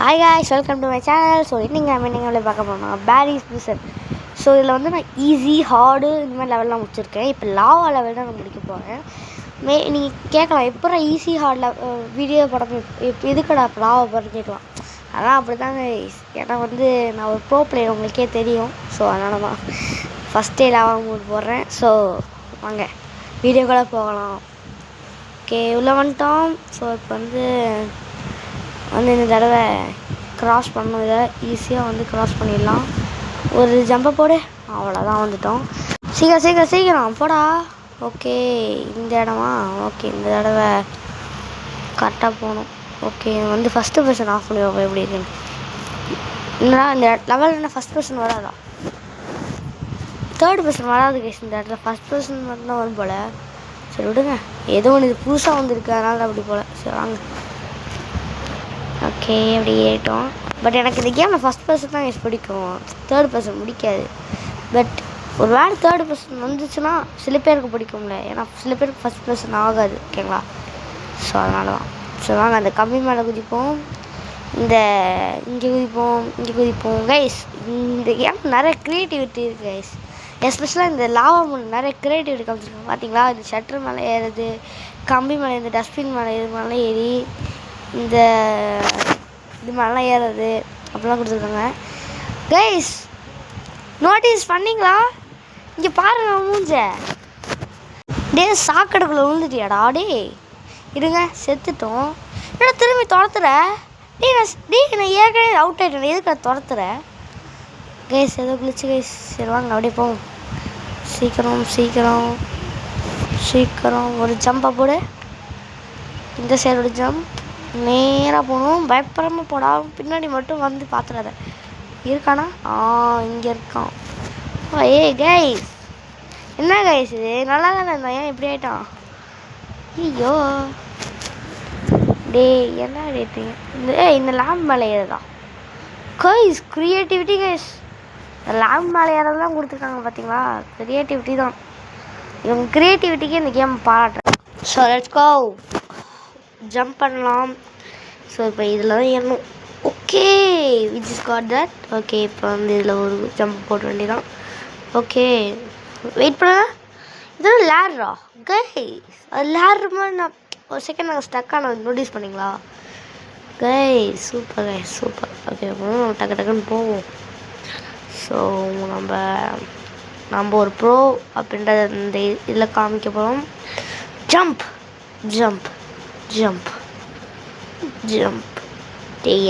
Hi guys, welcome to my channel. So நீங்கள் பார்க்க போனோம் பேரிஸ் பிசர். ஸோ இதில் வந்து நான் ஈஸி ஹார்டு இந்த மாதிரி லெவல்லாம் முடிச்சிருக்கேன். இப்போ லாவா லெவல் தான் நான் முடிக்க போகிறேன். நீங்கள் கேட்கலாம், எப்போ ஈஸி ஹார்டில் வீடியோ படம் எதுக்கடா இப்போ லாவா போகிறேன்னு கேட்கலாம். அதான் அப்படி தாங்க. ஏன்னா வந்து நான் ஒரு ப்ரோ பிளேயர், உங்களுக்கே தெரியும். ஸோ அதனால தான் ஃபஸ்ட்டே லாவா மூட் போடுறேன். ஸோ வாங்க வீடியோக்குள்ளே போகலாம். ஓகே, உள்ளே வந்துட்டோம். ஸோ இப்போ வந்து இந்த தடவை க்ராஸ் பண்ணணும். இதை ஈஸியாக வந்து க்ராஸ் பண்ணிடலாம். ஒரு ஜம்பை போடு, அவ்வளோதான் வந்துட்டோம். சீக்கிரம் போடா. ஓகே, இந்த இடமா? ஓகே, இந்த தடவை கரெக்டாக போகணும். ஓகே, வந்து ஃபஸ்ட்டு பர்சன் ஆஃப் பண்ணி வைப்போம். எப்படி இருக்குன்னு இல்லைனா இந்த லெவலில் என்ன ஃபஸ்ட் பர்சன் வராதா? தேர்ட் பர்சன் வராது கேஸ். இந்த இடத்துல ஃபஸ்ட் பர்சன் மட்டும்தான் வரும் போல். சரி விடுங்க, ஏதோ ஒன்று இது புதுசாக வந்துருக்கு, அதனால அப்படி போல். சரி வாங்க. ஓகே, அப்படி ஏறிட்டோம். பட் எனக்கு இந்த கேமில் ஃபஸ்ட் பர்சன் தான் எனக்கு பிடிக்கும், தேர்ட் பர்சன் பிடிக்காது. பட் ஒரு வேளை தேர்ட் பர்சன் வந்துச்சுன்னா சில பேருக்கு பிடிக்கும்ல, ஏன்னா சில பேருக்கு ஃபஸ்ட் பர்சன் ஆகாது. ஓகேங்களா? ஸோ அதனால தான். ஸோ வாங்க அந்த கம்பி மேலே குதிப்போம், இங்கே குதிப்போம் கைஸ். இந்த கேம் நிறைய க்ரியேட்டிவிட்டி இருக்குது கைஸ். எஸ்பெஷலாக இந்த லாவா மூணு நிறைய க்ரியேட்டிவிட்டி காமிச்சிருக்காங்க. பார்த்தீங்களா? இந்த ஷட்டர் மேலே ஏறுறது, கம்பி மேலே, இந்த டஸ்ட்பின் மேலே, இது மேலே ஏறி இது மாதிரிலாம் ஏறது அப்படிலாம் கொடுத்துருக்காங்க கைஸ். நோட்டீஸ் பண்ணிங்களா? இங்கே பாருங்க மூஞ்ச. சாக்கடைக்குள்ளே விழுந்துட்டியாடா? இருங்க, செத்துட்டோம். ஏன்னா திரும்பி துரத்துற? நான் ஏற்கனவே அவுட் ஆகிட்டேன், எதுக்கு அதை துரத்துற கைஸ்? ஏதோ கிழிச்சு கைஸ். சரி வாங்க அப்படியே போவோம். சீக்கிரம் ஒரு ஜம்பை போடு. இந்த சைடு ஒரு ஜம்ப், நேராக போகணும். பயப்படாமல் போடா, பின்னாடி மட்டும் வந்து பார்த்துடாத. இருக்கானா? இங்கே இருக்கான். ஏய் கைஸ், என்ன கைஸ் இது? நல்லா தானே இருந்தான், ஏன் இப்படி ஆகிட்டான்? ஐயோ என்ன ரேட்டிங்க இந்த லேம்ப் மேலே ஏறுதான் கைஸ். Creativity guys. இந்த லேம்ப் மேலே ஏறதான் கொடுத்துருக்காங்க. பார்த்தீங்களா? க்ரியேட்டிவிட்டி தான். இவங்க க்ரியேட்டிவிட்டிக்கு இந்த கேம் பாராட்டுறேன். ஸோ லெட்ஸ் கோ, ஜம்ப் பண்ணலாம். ஸோ இப்போ இதில் தான் ஏறணும். Okay, which is got that. Okay, இப்போ வந்து இதில் ஒரு ஜம்ப் போட வேண்டியதான். ஓகே, வெயிட் பண்ண. இதெல்லாம் லேர்ரா கைஸ்? அது லேர் மாதிரி நான் ஒரு செகண்ட் நாங்கள் ஸ்டக்கான நோட்டீஸ் பண்ணிங்களா guys? Super guys, super. Okay, டக்குன்னு போவோம். ஸோ நம்ம ஒரு ப்ரோ அப்படின்ற இந்த இதில் காமிக்க போகிறோம். ஜம்ப்.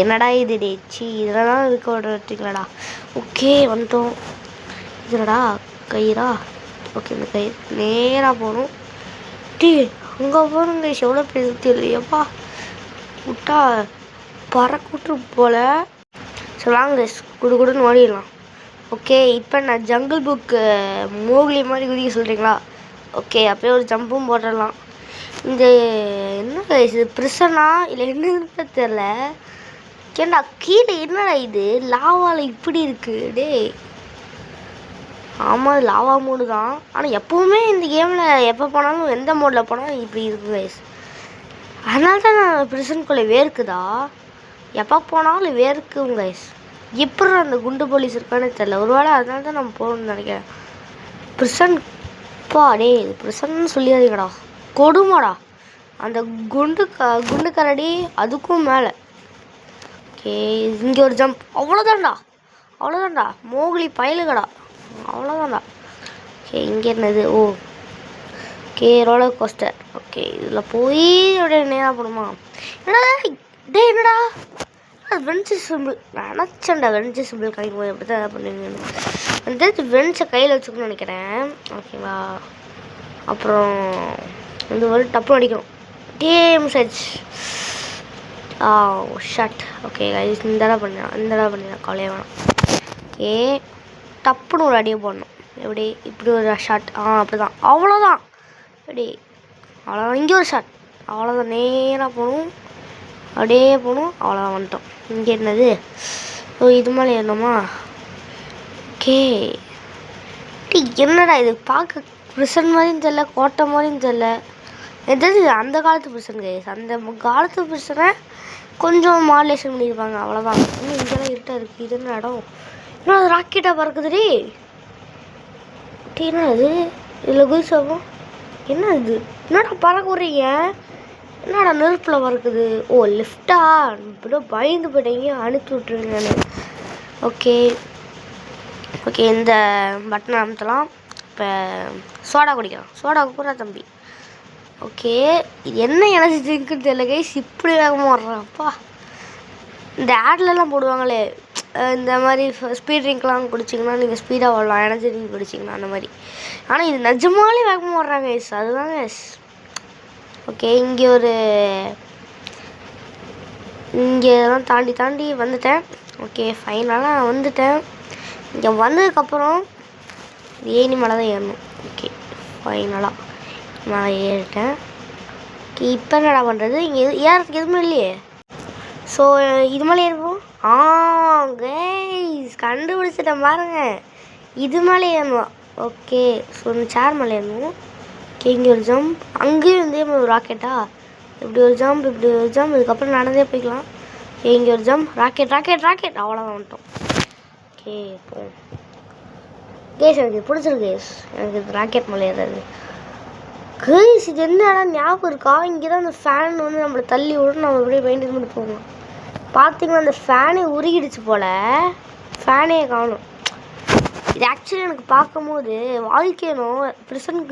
என்னடா இது? இதெல்லாம் இருக்க விட்டுங்களா? ஓகே, வந்துட்டோம். இதுடா கயிறா? ஓகே, இந்த கயிறு நேராக போகணும். அங்கே போகணும் கைஸ். எவ்வளோ பெரிய சுற்றி இல்லையப்பா, விட்டா பறக்கூட்டு போல். சரி வாங்க கைஸ், குடுன்னு ஓடிடலாம். ஓகே, இப்போ நான் ஜங்கிள் புக்கு மோக்லி மாதிரி குதிக்க சொல்கிறீங்களா? ஓகே, அப்படியே ஒரு ஜம்பும் போட்டுடலாம். இந்த என்ன கைஸ், இது ப்ரிசனா இல்லை என்னன்னு தெரில. ஏண்டா கீழே என்னடா இது? லாவாவில் இப்படி இருக்குது ஆமாம், அது லாவா மோடு தான். ஆனால் எப்போவுமே இந்த கேமில் எப்போ போனாலும் எந்த மோடில் போனாலும் இப்படி இருக்குது கைஸ். அதனால தான் நான் ப்ரிசனுக்குள்ளே வேர்க்குதா? எப்போ போனாலும் வேர்க்கும் கைஸ். எப்படி அந்த குண்டு போலீஸ் இருக்கான்னு தெரில. ஒரு வேளை அதனால தான் நம்ம போகணும்னு நினைக்கிறேன். ப்ரிசன் இது ப்ரிசன்னு சொல்லியாதீங்கடா, கொடுமாடா. அந்த குண்டு கரடி அதுக்கும் மேலே. ஓகே, இங்கே ஒரு ஜம்ப். அவ்வளோதான்டா மோக்லி பயலுகடா, அவ்வளோதான்டா. ஓகே, இங்கே என்னது? Okay, roller coaster. ஓகே, இதில் போய் அப்படியே நேராக போகணுமா? என்னடா அது வென்ச்சு சிம்பிள்? நான் நினச்சேன்டா வென்ச்சு சிம்பிள் கிடைக்கும் போது எப்படி தான் பண்ணுவீங்கன்னு. அந்த வென்ச்சை கையில் வச்சுக்கணும்னு நினைக்கிறேன். ஓகேவா? அப்புறம் வந்து ஒரு டப்பு அடிக்கணும். Search shut. ஓகே கைஸ், இந்த தடவை பண்ணிடலாம், கவலையே வேணாம். ஓகே, டப்புன்னு ஒரு அடியை போடணும். இப்படி ஒரு ஷாட். அப்படி தான், அவ்வளோதான். அவ்வளோதான். இங்கே ஒரு ஷாட், அவ்வளோதான். நேராக போகணும், அப்படியே போகணும், அவ்வளோதான். வந்துட்டோம். இங்கே என்னது? இது மேலே ஏறணுமா? ஓகே, என்னடா இது? பார்க்க ப்ரிசன் மாதிரியும் தெரியல, கோட்டை மாதிரியும் தெரியல. எதாவது அந்த காலத்து ப்ரிசன் கைஸ். அந்த காலத்து ப்ரிசனை கொஞ்சம் மாடுலேஷன் பண்ணியிருப்பாங்க அவ்வளோதான். இன்னும் இங்கெல்லாம் இருட்டாக இருக்குது. இது என்ன இடம்? இன்னும் அது ராக்கெட்டாக பறக்குதுடி. என்ன அது? இதில் குதிச்சோம். என்ன இது? என்னடா பறக்க விட்றீங்க? என்னடா நெருப்பில் பறக்குது? ஓ லிஃப்டா? இப்படியோ பயந்து போயிட்டீங்க. அனுப்பி விட்ருங்க நான். ஓகே ஓகே, இந்த பட்டனை அமுத்தலாம். இப்போ சோடா குடிக்கலாம். சோடா கூட தம்பி. ஓகே, இது என்ன எனர்ஜி ட்ரிங்க்குன்னு தெரியல கைஸ். இப்படி வேகமாக வர்றான்ப்பா. இந்த ஆட்லலாம் போடுவாங்களே, இந்த மாதிரி ஸ்பீட் ட்ரிங்க்லாம் குடிச்சிங்கன்னா நீங்கள் ஸ்பீடாக வரலாம், எனர்ஜி ட்ரிங்க் குடிச்சிங்கன்னா அந்த மாதிரி. ஆனால் இது நிஜமாலே வேகமாக வர்றாங்க கைஸ், அதுதான் கைஸ். ஓகே, இங்கெல்லாம் தாண்டி தாண்டி வந்துட்டேன். ஓகே, ஃபைனலாக வந்துட்டேன். இங்கே வந்ததுக்கப்புறம் ஏணி மேலே தான் ஏறணும். ஓகே, ஃபைனலாக மேலே ஏறிட்டேன். ஓகே, இப்போ என்னடா பண்ணுறது? இங்கே ஏறதுக்கு எதுவுமே இல்லையே. ஸோ இது மேலே ஏறுவோம். கைஸ் கண்டுபிடிச்சிட்டேன் பாருங்க. இது மேலே ஏறணும். ஓகே, ஸோ இந்த சேர் மேலே ஏறணும். ஓகே, இங்கே ஒரு ஜம்ப். அங்கேயும் இதே மாதிரி ஒரு ராக்கெட்டா? இப்படி ஒரு ஜம்ப், இப்படி ஒரு ஜம்ப். இதுக்கப்புறம் நடந்தே போய்க்கலாம். ஓகே, இங்கே ஒரு ஜம்ப். Rocket rocket rocket. அவ்வளோதான் வந்துட்டோம். ஓகே, இப்போ கேஸ் எனக்கு பிடிச்சிருக்கு கேஸ். எனக்கு இது ராக்கெட் மேலே ஏறாது கேஸ். இது என்ன இடம் ஞாபகம் இருக்கா? இங்கே தான் அந்த ஃபேன் வந்து நம்மளை தள்ளி விட நம்ம அப்படியே மெயின்டைன் பண்ணி போகணும். பார்த்தீங்கன்னா அந்த ஃபேனே உருகிடுச்சு போல். ஃபேனே காணும். இது ஆக்சுவலி எனக்கு பார்க்கும்போது வாழ்க்கையனும்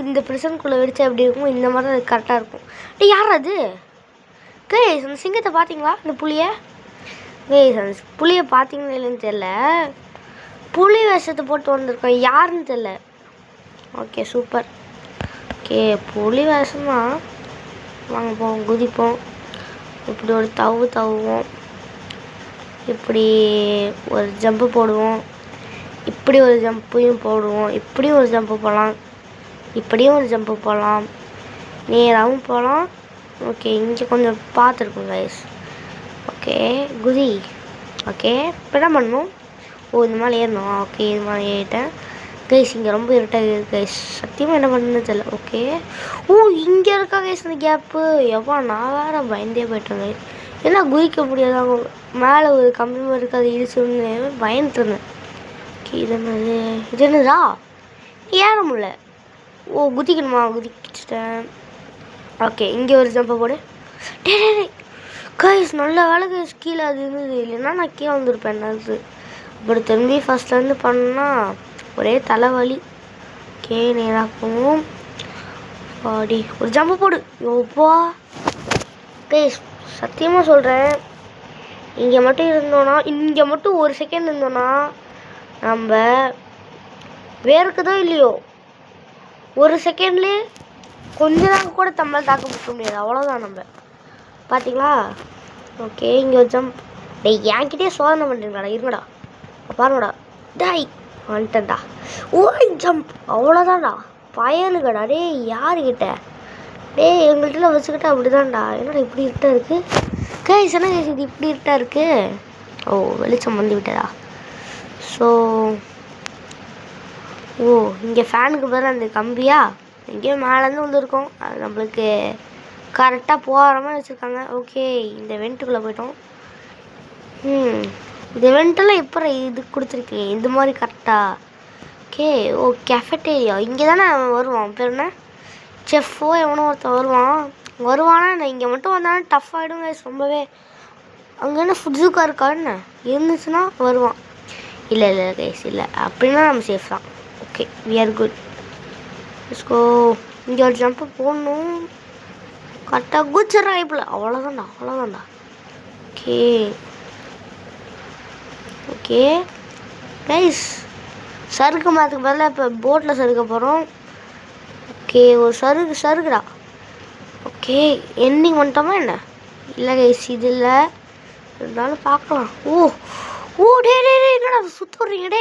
இந்த ப்ரிசனுக்குள்ளே வெடிச்சா எப்படி இருக்கும், இந்த மாதிரி தான் அது கரெக்டாக இருக்கும். யார் அது? கேஸ் அந்த சிங்கத்தை பார்த்தீங்களா? இந்த புளியை கேஸ், அந்த புளியை பார்த்தீங்கன்னா இல்லைன்னு தெரில. புளி வேஷத்தை போட்டு வந்திருக்கோம். யாருன்னு தெரில. Okay, super. ஓகே, புளி வேஷம்தான். வாங்க போவோம், குதிப்போம். இப்படி ஒரு தவுவோம். இப்படி ஒரு ஜம்ப்பு போடுவோம். இப்படி ஒரு ஜம்பையும் போடுவோம். இப்படியும் ஒரு ஜம்ப்பு போகலாம். இப்படியும் ஒரு ஜம்ப்பு போகலாம். நேராகவும் போகலாம். ஓகே, இங்கே கொஞ்சம் பார்த்துருக்கோம் கைஸ். ஓகே, குதி. ஓகே, இப்போ என்ன பண்ணணும்? ஓ இந்த மாதிரி ஏறணும். ஓகே, இது மாதிரி ஏறிட்டேன் கைஸ். இங்கே ரொம்ப இருட்டாக இருக்குது கைஸ். சத்தியமாக என்ன பண்ணுன்னு தெரியல. ஓகே, ஓ இங்கே இருக்கா கைஸ் அந்த கேப்பு. எவ்வளோ நான் வேறு பயந்தே போயிட்டேன் கைஸ். ஏன்னா குதிக்க முடியாது. மேலே ஒரு கம்பி மாதிரி இருக்குது, அது இடிச்சுன்னு பயந்துட்டு இருந்தேன். ஓகே, இது என்னதா? ஏற முடியல. ஓ குதிக்கணுமா? குதிச்சிட்டேன். ஓகே, இங்கே ஒரு ஜம்பை போடு. டே கைஸ் நல்ல வேலை கைஸ். கீழே அது இருந்தது, இல்லைன்னா நான் கீழே வந்துருப்பேன். என்னது அப்படி திரும்பி ஃபஸ்ட்லேருந்து பண்ணால் ஒரே தலைவலி. ஓகே, நேராகவும் பாடி ஒரு ஜம்பு போடு. யோப்பா கைஸ் சத்தியமாக சொல்கிறேன், இங்கே மட்டும் ஒரு செகண்ட் இருந்தோன்னா நம்ம வேர்க்குதோ இல்லையோ ஒரு செகண்ட்லேயே கொஞ்ச நேரம் கூட நம்மளால் தாக்க பிடிக்க முடியாது. அவ்வளோதான் நம்ம. பார்த்தீங்களா? ஓகே, இங்கே ஒரு ஜம்ப். டேய் என்கிட்டயே சோதனை பண்ணுறீங்களாடா? இருங்கடா பாருங்கடா. டாய் வந்துட்டேன்டா. ஓய் ஜம்ப். அவ்வளோதான்டா. பயனுங்கடா. டேய் யாருக்கிட்ட? டேய் எங்கள்கிட்ட வச்சுக்கிட்டா அப்படி தான்டா. என்னடா இப்படி இருட்டாக இருக்குது? கைஸ் என்ன கைஸ் இது இப்படி இருட்டாக இருக்குது? ஓ வெளிச்சம் வந்து விட்டதா? ஸோ ஓ இங்கே ஃபேனுக்கு பதிலாக அந்த கம்பியா எங்கேயோ மேலேருந்து வந்துருக்கோம். அது நம்மளுக்கு கரெக்டாக போகிற மாதிரி வச்சுருக்காங்க. ஓகே, இந்த வெண்ட்டுக்குள்ளே போயிட்டோம். இந்த வெண்ட்டெல்லாம் எப்போ இது கொடுத்துருக்கீங்க இந்த மாதிரி கரெக்டாக? ஓகே, ஓ கேஃபெட்டேரியா இங்கே தானே வருவான். பேர் என்ன? செஃப்போ எவனோ ஒருத்தன் வருவானா என்ன? இங்கே மட்டும் வந்தானே டஃப் ஆகிடுங்க ரொம்பவே. அங்கே என்ன ஃபுட்ஸுக்காக இருக்கான்னு இருந்துச்சுன்னா வருவான். இல்லை கைஸ் இல்லை, அப்படின்னா நம்ம சேஃப் தான். Okay, we are good. So இங்கே ஒரு ஜம்ப்பு போடணும். கரெக்டாக குச்சிட்றான் இப்போ. அவ்வளோதான்டா. ஓகே கைஸ் சறுக்கு மாற்றுக்கு பதிலாக இப்போ போட்டில் சறுக்க போகிறோம். ஓகே, ஒரு சறுக்குடா. ஓகே, எண்டிங் வந்துட்டோமா என்ன? இல்லை கைஸ் இது இல்லை, இருந்தாலும் பார்க்கலாம். ஓ டே என்னடா சுற்றுறீங்க?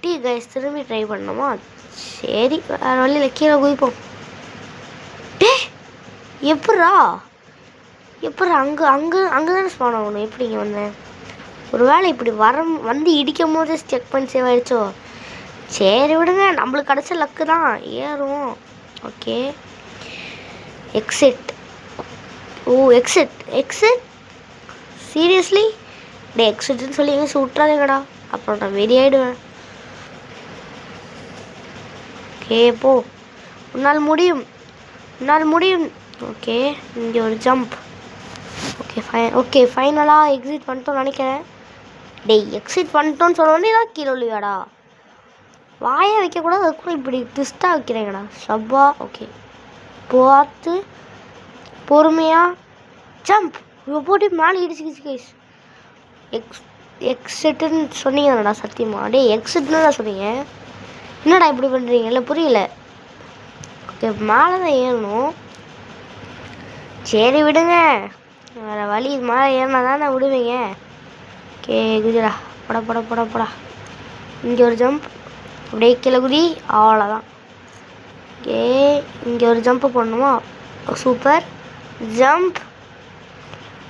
டீ கைஸ் திரும்பி ட்ரை பண்ணணுமா? சரி வேறு வழியில் கீழே குதிப்போம். எப்பட்றா அங்கே தானே ஸ்பான் ஆகணும். எப்படி இங்கே வந்தேன்? ஒரு வேளை இப்படி வந்து இடிக்கும் போது செக் பண்ணி சேவ் ஆகிடுச்சோ? சரி விடுங்க, நம்மளுக்கு கிடச்ச லக்கு தான். ஏறுவோம். Okay, exit. Oh exit. Seriously டே எக்ஸிட்னு சொல்லி எங்கே விட்றாதீங்கடா, அப்புறம் நான் வெறியாயிடுவேன். ஓகே போ, உன்னால் முடியும், உன்னால் முடியும். ஓகே இங்கே ஒரு ஜம்ப். ஓகே ஃபைனலாக எக்ஸிட் பண்ணிட்டோன்னு நினைக்கிறேன். டேய் எக்ஸிட் பண்ணிட்டோன்னு சொல்ல வேண்டிய தான் கீழே இல்லையாடா, வாயை வைக்கக்கூடாது, அதுக்குள்ள இப்படி ட்விஸ்ட்டாக வைக்கிறீங்கடா சப்பா. ஓகே பார்த்து பொறுமையாக ஜம்ப். இப்போ போட்டு மேலே இடிச்சுக்கிச்சு கைஸ். எக்ஸிட்டுன்னு சொன்னீங்கடா சத்தியமா. டே எக்ஸிட்னு தான் சொன்னீங்க, என்னடா இப்படி பண்ணுறீங்க? இல்லை புரியல. ஓகே மேலே தான் ஏறணும். சரி விடுங்க, வேறு வழி, மேலே ஏறினா தானே விடுவீங்க. ஓகே குதிரா, பட பட பட படா. இங்கே ஒரு ஜம்ப், அப்படியே கீழே குதி, அவ்வளோதான். ஓகே இங்கே ஒரு ஜம்ப்பு பண்ணுமா, சூப்பர் ஜம்ப்.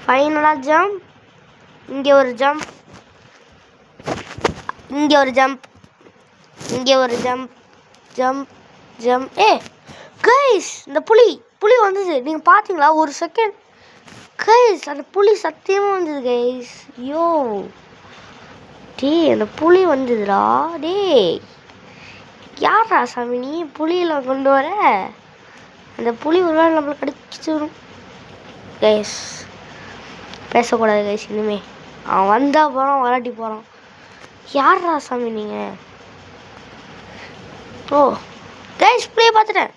ஃபைனலாக ஜம்ப், இங்கே ஒரு ஜம்ப், இங்கே ஒரு ஜம்ப், இங்கே ஒரு ஜம்ப், ஜம்ப் ஜம்ப். கைஸ் இந்த புலி வந்தது, நீங்கள் பார்த்தீங்களா? ஒரு செகண்ட் கைஸ், அந்த புலி சத்தியமாக வந்தது கைஸ். ஐயோ டே அந்த புலி வந்ததுடா. டே யாரா சாமி நீ புலியெல்லாம் கொண்டு வர? அந்த புலி ஒரு வேளை நம்மளுக்கு கடிச்சு வரும் கைஸ். பேசக்கூடாது கைஸ் இனிமே. அவன் வந்தால் போகிறான், வராட்டி போகிறான். யாரா சாமி நீங்கள்? ஓ கைஸ் புளியை பார்த்துட்டேன்,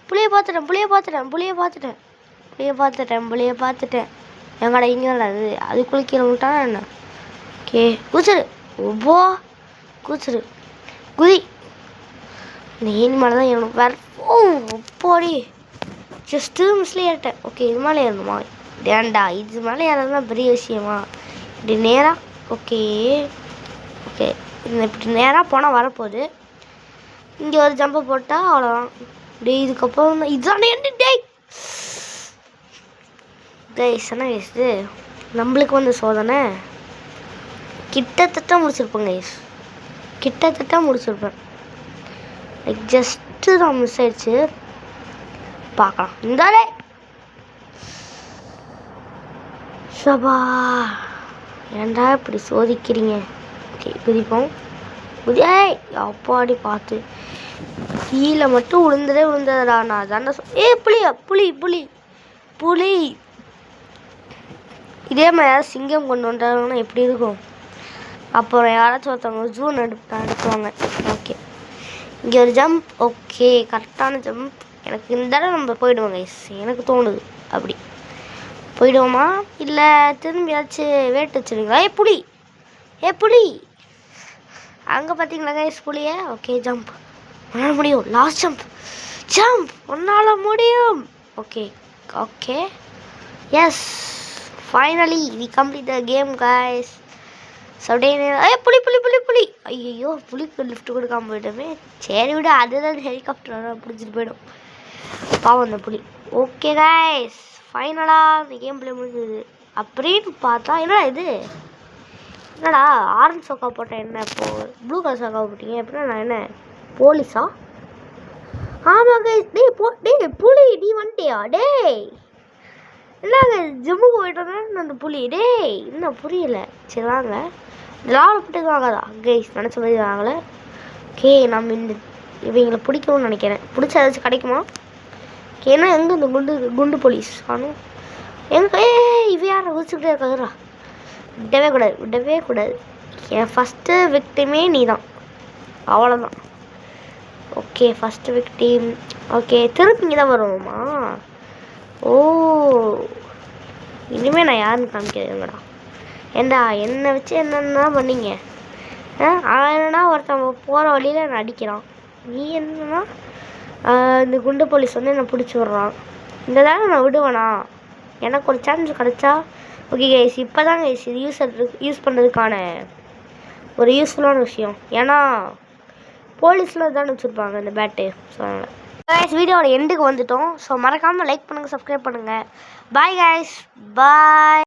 புளியை பார்த்துட்டேன், புளியை பார்த்துட்டேன், புளியை பார்த்துட்டேன், புளியை பார்த்துட்டேன், புளியை பார்த்துட்டேன். எங்கடா இங்கே அது குளிக்கிற விட்டானா என்ன? ஓகே குதிரு, ஓ குதிரு, குதி. நீன் மேலே தான் ஏறணும் வேறு. ஓ போடி, ஜஸ்ட்டு மிஸ்லேயே ஏறிட்டேன். ஓகே இது மேலே ஏறணுமா? ஏன்டா இது மேலே ஏறதுலாம் பெரிய விஷயமா? இப்படி நேராக ஓகே ஓகே இப்படி நேராக போனால் வரப்போகுது. இங்கே ஒரு ஜம்பை போட்டால் அவ்வளோதான். டே இதுக்கப்புறம் இதுதான் என்ன டேய் கைஸ் என்ன கைஸ் இது நம்மளுக்கு வந்து சோதனை. கிட்டத்தட்ட முடிச்சிருப்பேன் கைஸ், கிட்டத்தட்ட முடிச்சிருப்பேன். லைக் ஜஸ்ட்டு தான் மிஸ் ஆயிடுச்சு. பார்க்கலாம் இந்தாலே. சபா ஏன்டா இப்படி சோதிக்கிறீங்க? ஓகே குதிப்போம், குதியாய் அப்பாடி பார்த்து. கீழே மட்டும் விழுந்ததடா. நான் தாண்டா புளியா புலி புலி புலி. இதே மாதிரி யாராவது சிங்கம் கொண்டு வந்தாங்கன்னா எப்படி இருக்கும்? அப்புறம் யாராச்சும் ஒருத்தவங்க ஜூன் நடத்துவாங்க. ஓகே இங்கே ஒரு ஜம்ப். ஓகே கரெக்டான ஜம்ப். எனக்கு இந்த தடவை நம்ம போயிடுவோம் கைஸ், எனக்கு தோணுது. அப்படி போயிடுவோமா இல்லை திரும்பியாச்சும் வேட்டு வச்சுருங்களா? புலி புலி அங்கே பார்த்தீங்களா கைஸ் புலியை? ஓகே ஜம்ப், உன்னால் முடியும். லாஸ்ட் ஜம்ப், ஜம்ப், உன்னால் முடியும். Okay okay yes finally we complete the game guys. அப்படியே புலி புலி புலி புலி. ஐயோ புலிக்கு லிஃப்ட் கொடுக்காம போயிட்டோமே. சரி விட, அதுதான் ஹெலிகாப்டர் பிடிச்சிட்டு போயிடும் பாவம் அந்த புலி. ஓகே கைஸ் ஃபைனலாக இந்த கேம் பிளே முடிஞ்சது. அப்படின்னு பார்த்தா என்னடா இது, என்னடா ஆரஞ்சு சோக்கா போட்டேன், என்ன இப்போது ப்ளூ கலர் சோக்கா போட்டீங்க? எப்படின்னா நான் என்ன போலீஸா? ஆமாம் கைஸ். டேய் புலி நீ வந்துட்டியா? டேய் என்னங்க ஜிம்முக்கு போயிட்டு வந்தேன் அந்த புலி. டேய் என்ன புரியல. சரி வாங்க லாபப்பட்டு வாங்கதா கைஸ், நினச்ச மாதிரி வாங்கலை. ஓகே நம்ம இவங்களை பிடிக்கணும்னு நினைக்கிறேன். பிடிச்ச ஏதாச்சும் கிடைக்குமா? ஏன்னா எங்கே இந்த குண்டு போலீஸ் ஆனும் எங்கே? இவ யாரை குதிச்சுக்கிட்டே இருக்காதுரா. விடவே கூடாது. என் ஃபஸ்ட்டு விக்டிமே நீ தான், அவ்வளோதான். Okay first victim. ஓகே திருப்பி இங்கே தான் வருவோமா? ஓ இனிமேல் நான் யாருன்னு காமிக்கிறேங்கடா. ஏண்டா என்னை வச்சு என்னென்னா பண்ணீங்க? அவன் என்னன்னா ஒருத்தவங்க போகிற வழியில் என்னை அடிக்கிறான். நீ என்னன்னா இந்த குண்டு போலீஸ் வந்து என்னை பிடிச்சி விட்றான். இந்த தானே நான் விடுவேனா? எனக்கு ஒரு சான்ஸ் கிடச்சா ஓகே கைஸ். இப்போ தான் கைஸ் இது யூஸ் பண்ணுறதுக்கான ஒரு யூஸ்ஃபுல்லான விஷயம். ஏன்னா போலீஸில் தானே வச்சுருப்பாங்க இந்த பேட்டு. ஸோ அதனால் கைஸ் வீடியோட எண்டுக்கு வந்துட்டோம். ஸோ மறக்காமல் லைக் பண்ணுங்கள், சப்ஸ்கிரைப் பண்ணுங்கள். பாய் கைஸ், பாய்.